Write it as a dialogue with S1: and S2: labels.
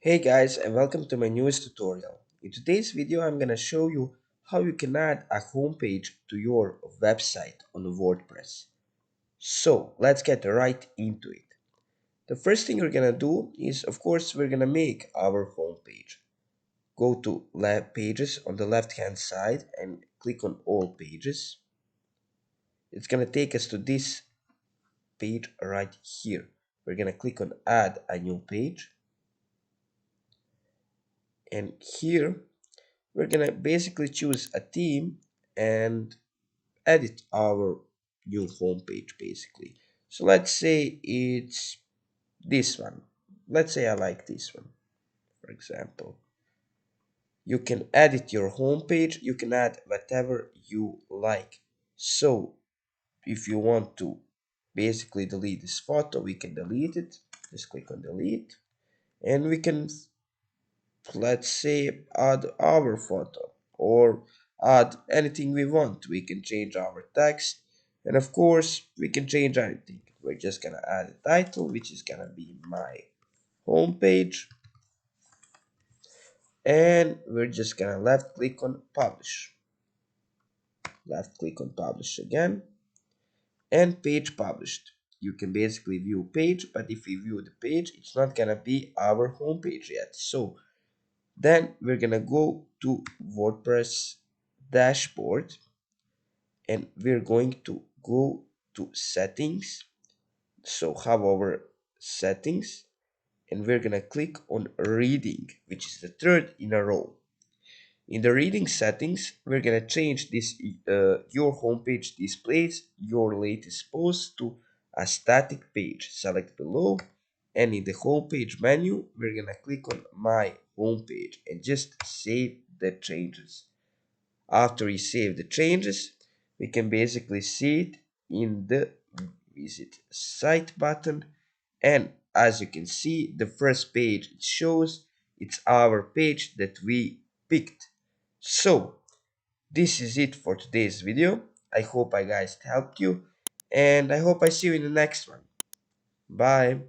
S1: Hey guys, and welcome to my newest tutorial. In today's video I'm gonna show you how you can add a homepage to your website on WordPress. So let's get right into it. The first thing we're gonna do is, of course, we're gonna make our homepage. Go to pages on the left hand side and click on all pages. It's gonna take us to this page right here. We're gonna click on add a new page, and here we're gonna basically choose a theme and edit our new homepage basically. So let's say it's this one. Let's say I like this one, for example. You can edit your homepage, you can add whatever you like. So if you want to basically delete this photo, we can delete it. Just click on delete, and we can, let's say, add our photo or add anything we want. We can change our text, and of course we can change anything. We're just gonna add a title, which is gonna be my homepage, and we're just gonna left click on publish, left click on publish again, and page published. You can basically view page, but if we view the page, it's not gonna be our homepage yet. So then we're gonna go to WordPress dashboard, and we're going to go to settings. So have our settings, and we're gonna click on reading, which is the third in a row. In the reading settings, we're gonna change this your homepage displays your latest post to a static page. Select below, and in the homepage menu, we're gonna click on my homepage and just save the changes. After we save the changes, we can basically see it in the visit site button, and as you can see, the first page it shows, it's our page that we picked. So this is it for today's video. I hope I guys helped you, and I hope I see you in the next one. Bye.